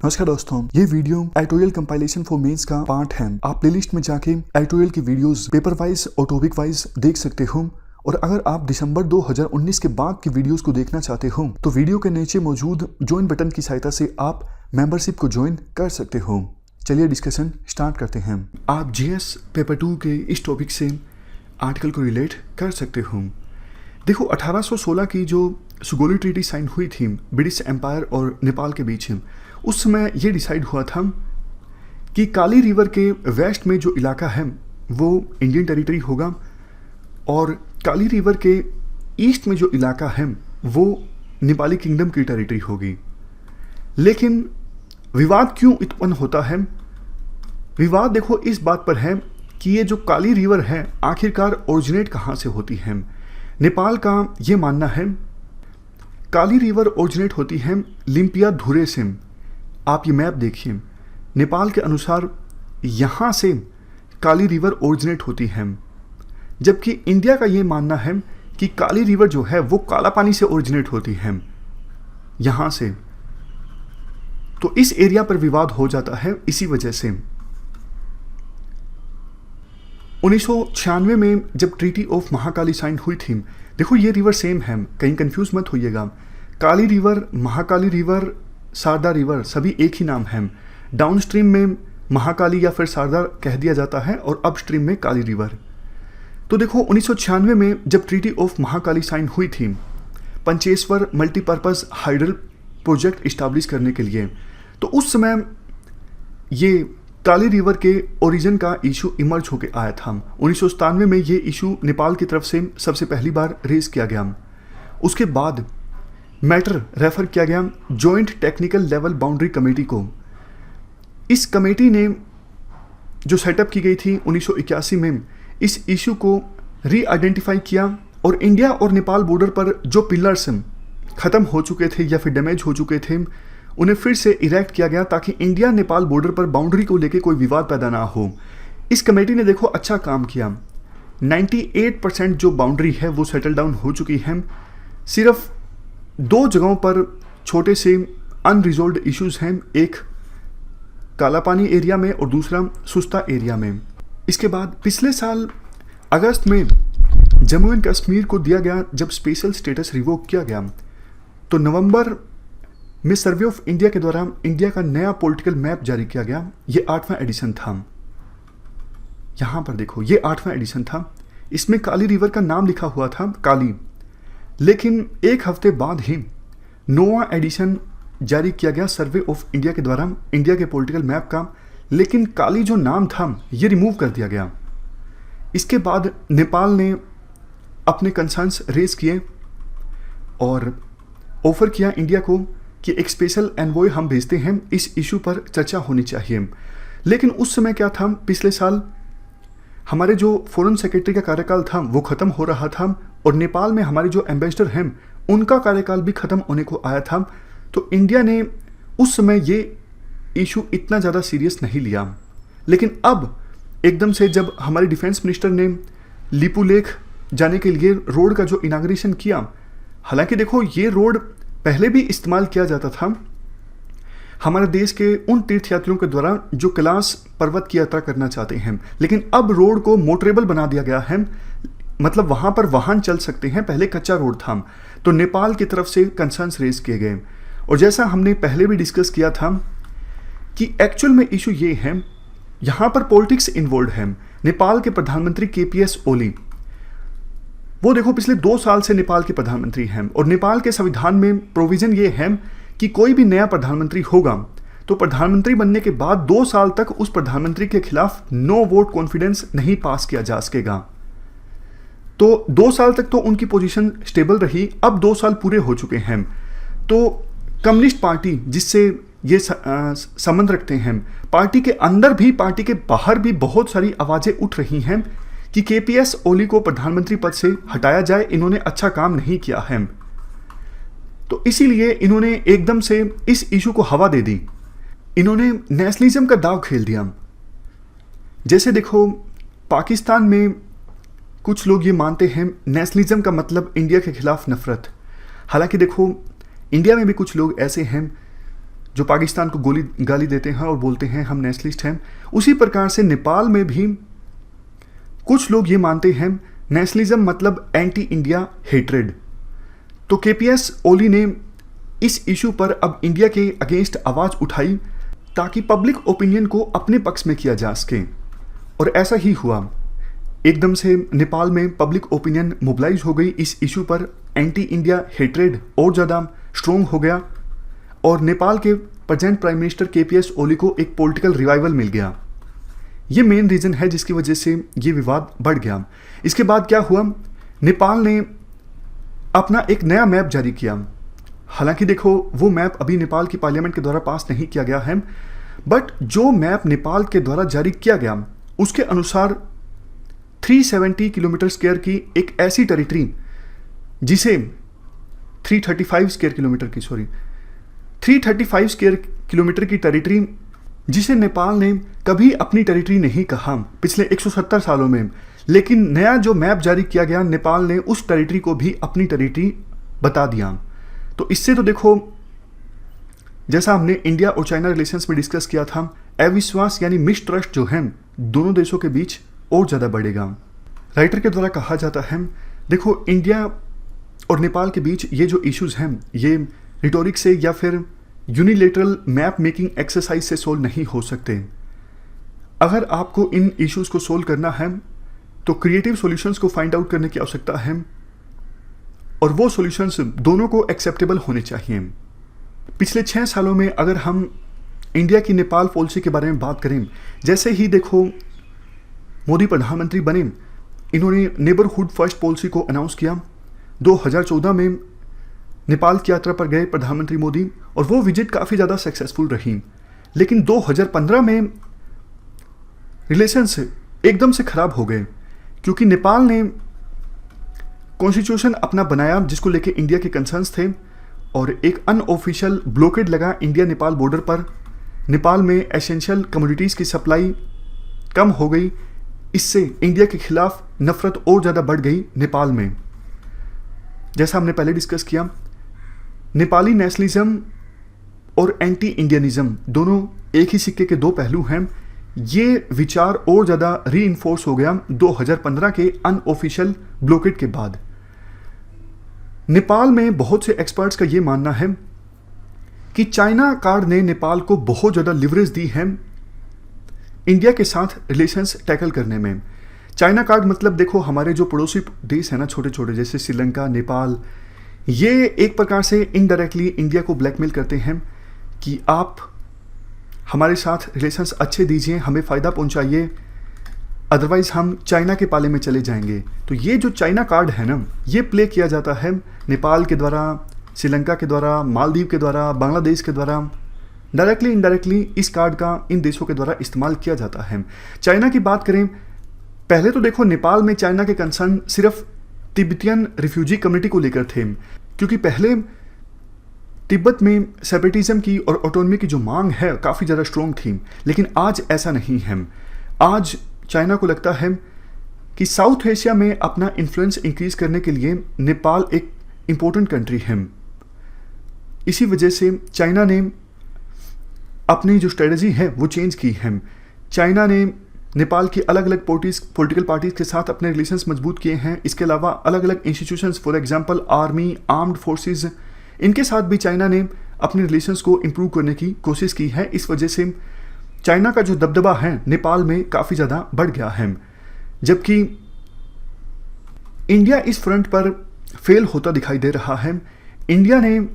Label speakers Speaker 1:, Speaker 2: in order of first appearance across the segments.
Speaker 1: नमस्कार दोस्तों, ये video editorial compilation for mains का पार्ट है। आप प्लेलिस्ट में जाके एडिटोरियल की वीडियोस पेपर वाइज और टॉपिक वाइज देख सकते हो। और अगर आप दिसंबर 2019 के बाद की वीडियोस को देखना चाहते हो तो वीडियो के नीचे मौजूद ज्वाइन बटन की सहायता से आप मेंबरशिप को ज्वाइन कर सकते हो। चलिए डिस्कशन स्टार्ट करते हैं। आप जीएस पेपर 2 के इस टॉपिक से आर्टिकल को रिलेट कर सकते हो। देखो, 1816 की जो सुगोली ट्रीटी साइन हुई थी ब्रिटिश एम्पायर और नेपाल के बीच, उस समय ये डिसाइड हुआ था कि काली रिवर के वेस्ट में जो इलाका है वो इंडियन टेरिटरी होगा और काली रिवर के ईस्ट में जो इलाका है वो नेपाली किंगडम की टेरिटरी होगी। लेकिन विवाद क्यों उत्पन्न होता है? विवाद देखो इस बात पर है कि ये जो काली रिवर है आखिरकार ओरिजिनेट कहाँ से होती है। नेपाल का ये मानना है काली रिवर ओरिजिनेट होती है लिम्पिया धुरे से। आप ये मैप देखिए, नेपाल के अनुसार यहाँ से काली रिवर ओरिजिनेट होती है, जबकि इंडिया का ये मानना है कि काली रिवर जो है वो काला पानी से ओरिजिनेट होती है यहाँ से। तो इस एरिया पर विवाद हो जाता है इसी वजह से। 1996 में जब ट्रीटी ऑफ महाकाली साइन हुई थी, देखो ये रिवर सेम है, कहीं कंफ्यूज मत होइएगा। Kali river, Mahakali river, Sharda river सभी एक ही नाम है। डाउन स्ट्रीम में महाकाली या फिर शारदा कह दिया जाता है और अप स्ट्रीम में काली रिवर। तो देखो 1996 में जब ट्रीटी ऑफ महाकाली साइन हुई थी Pancheshwar multipurpose hydel project establish करने के लिए, तो उस समय ये काली रिवर के ओरिजिन का इशू इमर्ज होकर आया था। 1997 में ये इशू नेपाल की तरफ से सबसे पहली बार रेज किया गया। उसके बाद मैटर रेफर किया गया joint technical level boundary committee को। इस कमेटी ने जो सेटअप की गई थी 1981 में, इस इशू को री आइडेंटिफाई किया और इंडिया और नेपाल बॉर्डर पर जो पिलर्स ख़त्म हो चुके थे या फिर डैमेज हो चुके थे उन्हें फिर से इरेक्ट किया गया ताकि इंडिया नेपाल बॉर्डर पर बाउंड्री को लेकर कोई विवाद पैदा ना हो। इस कमेटी ने देखो अच्छा काम किया। 98% जो बाउंड्री है वो सेटल डाउन हो चुकी है। सिर्फ 2 जगहों पर छोटे से अनरिजोल्व इश्यूज हैं, एक कालापानी एरिया में और दूसरा सुस्ता एरिया में। इसके बाद पिछले साल अगस्त में जम्मू एंड कश्मीर को दिया गया जब स्पेशल स्टेटस रिवोक किया गया, तो नवंबर में सर्वे ऑफ इंडिया के द्वारा इंडिया का नया पॉलिटिकल मैप जारी किया गया। ये 8वां एडिशन था। यहाँ पर देखो ये 8वां एडिशन था। इसमें काली रिवर का नाम लिखा हुआ था काली, लेकिन एक हफ्ते बाद ही 9वां एडिशन जारी किया गया सर्वे ऑफ इंडिया के द्वारा इंडिया के पॉलिटिकल मैप का, लेकिन काली जो नाम था ये रिमूव कर दिया गया। इसके बाद नेपाल ने अपने कंसर्न्स रेज किए और ऑफर किया इंडिया को कि एक स्पेशल एनवॉय हम भेजते हैं, इस इशू पर चर्चा होनी चाहिए। लेकिन उस समय क्या था, पिछले साल हमारे जो फॉरेन सेक्रेटरी का कार्यकाल था वो ख़त्म हो रहा था और नेपाल में हमारे जो एम्बेसडर हैं उनका कार्यकाल भी ख़त्म होने को आया था। तो इंडिया ने उस समय ये इशू इतना ज़्यादा सीरियस नहीं लिया। लेकिन अब एकदम से जब हमारे डिफेंस मिनिस्टर ने लिपू लेक जाने के लिए रोड का जो इनाग्रेशन किया, हालांकि देखो ये रोड पहले भी इस्तेमाल किया जाता था हमारे देश के उन तीर्थयात्रियों के द्वारा जो कैलाश पर्वत की यात्रा करना चाहते हैं, लेकिन अब रोड को मोटरेबल बना दिया गया है, मतलब वहाँ पर वाहन चल सकते हैं। पहले कच्चा रोड था। तो नेपाल की तरफ से कंसर्न्स रेज किए गए और जैसा हमने पहले भी डिस्कस किया था कि एक्चुअल में इशू ये है, यहाँ पर पॉलिटिक्स इन्वॉल्व है। नेपाल के प्रधानमंत्री KPS ओली, वो देखो पिछले 2 साल से नेपाल के प्रधानमंत्री हैं और नेपाल के संविधान में प्रोविजन ये है कि कोई भी नया प्रधानमंत्री होगा तो प्रधानमंत्री बनने के बाद 2 साल तक उस प्रधानमंत्री के खिलाफ नो वोट कॉन्फिडेंस नहीं पास किया जा सकेगा। तो 2 साल तक तो उनकी पोजीशन स्टेबल रही। अब 2 साल पूरे हो चुके हैं तो कम्युनिस्ट पार्टी जिससे ये संबंध रखते हैं, पार्टी के अंदर भी पार्टी के बाहर भी बहुत सारी आवाज़ें उठ रही हैं कि KPS ओली को प्रधानमंत्री पद से हटाया जाए, इन्होंने अच्छा काम नहीं किया है। तो इसीलिए इन्होंने एकदम से इस इशू को हवा दे दी। इन्होंने नेशनलिज्म का दाव खेल दिया। जैसे देखो पाकिस्तान में कुछ लोग ये मानते हैं नेशनलिज्म का मतलब इंडिया के खिलाफ नफरत। हालांकि देखो इंडिया में भी कुछ लोग ऐसे हैं जो पाकिस्तान को गाली देते हैं और बोलते हैं हम नेशनलिस्ट हैं, उसी प्रकार से नेपाल में भी कुछ लोग ये मानते हैं नेशनलिज्म मतलब एंटी इंडिया हेट्रेड। तो केपीएस ओली ने इस इशू पर अब इंडिया के अगेंस्ट आवाज़ उठाई ताकि पब्लिक ओपिनियन को अपने पक्ष में किया जा सके, और ऐसा ही हुआ। एकदम से नेपाल में पब्लिक ओपिनियन मोबिलाइज हो गई इस इशू पर, एंटी इंडिया हेट्रेड और ज़्यादा स्ट्रोंग हो गया और नेपाल के प्रेजेंट प्राइम मिनिस्टर केपीएस ओली को एक पॉलिटिकल रिवाइवल मिल गया। ये मेन रीज़न है जिसकी वजह से ये विवाद बढ़ गया। इसके बाद क्या हुआ, नेपाल ने अपना एक नया मैप जारी किया। हालांकि देखो वो मैप अभी नेपाल की पार्लियामेंट के द्वारा पास नहीं किया गया है, बट जो मैप नेपाल के द्वारा जारी किया गया उसके अनुसार 370 किलोमीटर स्क्वायर की एक ऐसी टेरिटरी जिसे 335 स्क्वायर किलोमीटर की टेरिटरी जिसे नेपाल ने कभी अपनी टेरिटरी नहीं कहा पिछले 170 सालों में, लेकिन नया जो मैप जारी किया गया नेपाल ने उस टेरिटरी को भी अपनी टेरिटरी बता दिया। तो इससे तो देखो, जैसा हमने इंडिया और चाइना रिलेशंस में डिस्कस किया था, अविश्वास यानी मिसट्रस्ट जो है दोनों देशों के बीच और ज़्यादा बढ़ेगा। राइटर के द्वारा कहा जाता है, देखो इंडिया और नेपाल के बीच ये जो इश्यूज़ हैं ये रिटोरिक से या फिर यूनिलेटरल मैप मेकिंग एक्सरसाइज से सोल्व नहीं हो सकते। अगर आपको इन इश्यूज़ को सोल्व करना है तो क्रिएटिव सॉल्यूशंस को फाइंड आउट करने की आवश्यकता है, और वो सॉल्यूशंस दोनों को एक्सेप्टेबल होने चाहिए। पिछले 6 सालों में अगर हम इंडिया की नेपाल पॉलिसी के बारे में बात करें, जैसे ही देखो मोदी प्रधानमंत्री बने, इन्होंने नेबरहुड फर्स्ट पॉलिसी को अनाउंस किया। 2014 में नेपाल की यात्रा पर गए प्रधानमंत्री मोदी और वो विजिट काफ़ी ज़्यादा सक्सेसफुल रही, लेकिन 2015 में रिलेशंस एकदम से ख़राब हो गए क्योंकि नेपाल ने कॉन्स्टिट्यूशन अपना बनाया जिसको लेके इंडिया के कंसर्न्स थे, और एक अनऑफिशियल ब्लॉकेड लगा इंडिया नेपाल बॉर्डर पर। नेपाल में एसेंशियल कमोडिटीज़ की सप्लाई कम हो गई, इससे इंडिया के खिलाफ नफरत और ज़्यादा बढ़ गई नेपाल में। जैसा हमने पहले डिस्कस किया, नेपाली नेशनलिज्म और एंटी इंडियनिज्म दोनों एक ही सिक्के के दो पहलू हैं। ये विचार और ज़्यादा रीइंफोर्स हो गया 2015 के अनऑफिशियल ब्लॉकेड के बाद। नेपाल में बहुत से एक्सपर्ट्स का ये मानना है कि चाइना कार्ड ने नेपाल को बहुत ज़्यादा लिवरेज दी है इंडिया के साथ रिलेशंस टैकल करने में। चाइना कार्ड मतलब देखो हमारे जो पड़ोसी देश हैं ना छोटे छोटे, जैसे श्रीलंका, नेपाल, ये एक प्रकार से इनडायरेक्टली इंडिया को ब्लैकमेल करते हैं कि आप हमारे साथ रिलेशंस अच्छे दीजिए, हमें फ़ायदा पहुंचाइए, अदरवाइज़ हम चाइना के पाले में चले जाएंगे। तो ये जो चाइना कार्ड है ना, ये प्ले किया जाता है नेपाल के द्वारा, श्रीलंका के द्वारा, मालदीव के द्वारा, बांग्लादेश के द्वारा। डायरेक्टली इनडायरेक्टली इस कार्ड का इन देशों के द्वारा इस्तेमाल किया जाता है। चाइना की बात करें, पहले तो देखो नेपाल में चाइना के कंसर्न सिर्फ तिब्बतियन रिफ्यूजी कम्युनिटी को लेकर थे, क्योंकि पहले तिब्बत में सेपरेटिज्म की और ऑटोनॉमी की जो मांग है काफ़ी ज़्यादा स्ट्रॉन्ग थी, लेकिन आज ऐसा नहीं है। आज चाइना को लगता है कि साउथ एशिया में अपना इन्फ्लुएंस इंक्रीज करने के लिए नेपाल एक इम्पोर्टेंट कंट्री है। इसी वजह से चाइना ने अपनी जो स्ट्रेटजी है वो चेंज की है। चाइना ने नेपाल की अलग अलग पॉलिटिकल पार्टीज के साथ अपने रिलेशंस मजबूत किए हैं। इसके अलावा अलग अलग institutions, for example army, armed forces, इनके साथ भी चाइना ने अपने रिलेशंस को इम्प्रूव करने की कोशिश की है। इस वजह से चाइना का जो दबदबा है नेपाल में काफ़ी ज़्यादा बढ़ गया है, जबकि इंडिया इस फ्रंट पर फेल होता दिखाई दे रहा है। इंडिया ने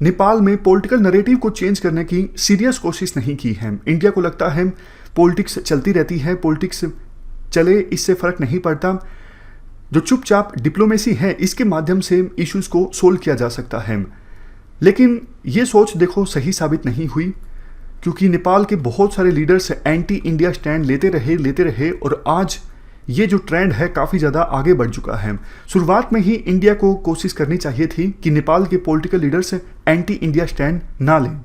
Speaker 1: नेपाल में पॉलिटिकल नैरेटिव को चेंज करने की सीरियस कोशिश नहीं की है। इंडिया को लगता है पॉलिटिक्स चलती रहती है, पॉलिटिक्स चले, इससे फ़र्क नहीं पड़ता। जो चुपचाप डिप्लोमेसी है इसके माध्यम से इश्यूज़ को सोल्व किया जा सकता है। लेकिन ये सोच देखो सही साबित नहीं हुई, क्योंकि नेपाल के बहुत सारे लीडर्स एंटी इंडिया स्टैंड लेते रहे और आज ये जो ट्रेंड है काफ़ी ज़्यादा आगे बढ़ चुका है। शुरुआत में ही इंडिया को कोशिश करनी चाहिए थी कि नेपाल के political leaders anti India stand ना लें।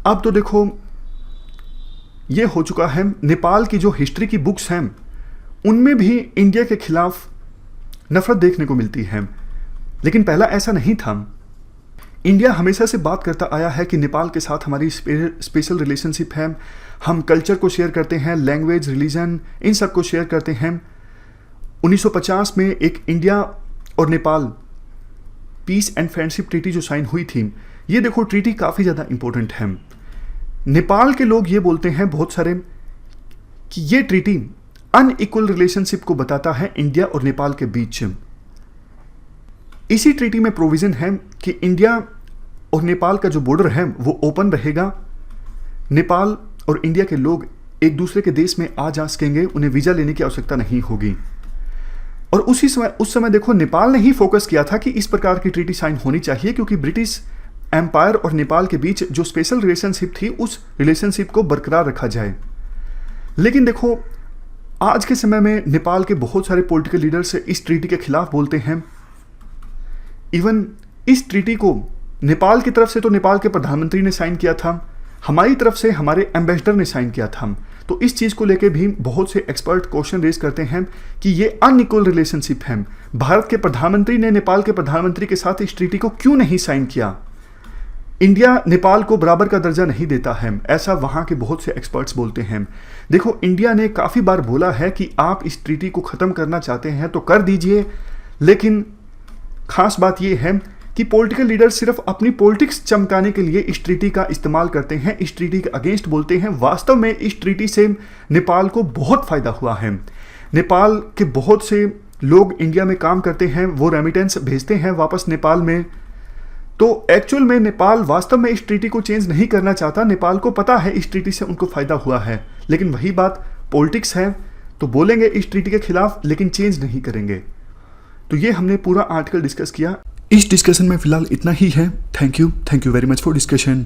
Speaker 1: अब तो देखो ये हो चुका है, नेपाल की जो हिस्ट्री की बुक्स हैं उनमें भी इंडिया के खिलाफ नफरत देखने को मिलती है, लेकिन पहला ऐसा नहीं था। इंडिया हमेशा से बात करता आया है कि नेपाल के साथ हमारी स्पेशल रिलेशनशिप है, हम कल्चर को शेयर करते हैं, लैंग्वेज, रिलीजन, इन सब को शेयर करते हैं। 1950 में एक इंडिया और Nepal peace and friendship treaty जो साइन हुई थी, ये देखो ट्रीटी काफ़ी ज़्यादा इंपॉर्टेंट है। नेपाल के लोग ये बोलते हैं बहुत सारे कि ये ट्रीटी अनइक्वल रिलेशनशिप को बताता है इंडिया और नेपाल के बीच। इसी ट्रीटी में प्रोविजन है कि इंडिया और नेपाल का जो बॉर्डर है वो ओपन रहेगा, नेपाल और इंडिया के लोग एक दूसरे के देश में आ जा सकेंगे, उन्हें वीज़ा लेने की आवश्यकता नहीं होगी। और उस समय देखो नेपाल ने ही फोकस किया था कि इस प्रकार की ट्रीटी साइन होनी चाहिए, क्योंकि ब्रिटिश एम्पायर और नेपाल के बीच जो स्पेशल रिलेशनशिप थी उस रिलेशनशिप को बरकरार रखा जाए। लेकिन देखो आज के समय में नेपाल के बहुत सारे पॉलिटिकल लीडर्स इस ट्रीटी के खिलाफ बोलते हैं। इवन इस ट्रीटी को नेपाल की तरफ से तो नेपाल के प्रधानमंत्री ने साइन किया था, हमारी तरफ से हमारे एम्बेसडर ने साइन किया था। तो इस चीज़ को लेके भी बहुत से एक्सपर्ट क्वेश्चन रेज करते हैं कि ये अनइक्वल रिलेशनशिप है। भारत के प्रधानमंत्री ने नेपाल के प्रधानमंत्री के साथ इस ट्रीटी को क्यों नहीं साइन किया? इंडिया नेपाल को बराबर का दर्जा नहीं देता है, ऐसा वहाँ के बहुत से एक्सपर्ट्स बोलते हैं। देखो इंडिया ने काफ़ी बार बोला है कि आप इस ट्रीटी को ख़त्म करना चाहते हैं तो कर दीजिए, लेकिन खास बात यह है कि पॉलिटिकल लीडर सिर्फ अपनी पॉलिटिक्स चमकाने के लिए इस ट्रीटी का इस्तेमाल करते हैं, इस ट्रीटी के अगेंस्ट बोलते हैं। वास्तव में इस ट्रीटी से नेपाल को बहुत फ़ायदा हुआ है। नेपाल के बहुत से लोग इंडिया में काम करते हैं, वो रेमिटेंस भेजते हैं वापस नेपाल में। तो एक्चुअल में नेपाल वास्तव में इस ट्रीटी को चेंज नहीं करना चाहता। नेपाल को पता है इस ट्रीटी से उनको फ़ायदा हुआ है, लेकिन वही बात पॉलिटिक्स है, तो बोलेंगे इस ट्रीटी के खिलाफ लेकिन चेंज नहीं करेंगे। तो ये हमने पूरा आर्टिकल डिस्कस किया। इस डिस्कशन में फिलहाल इतना ही है। Thank you very much for discussion.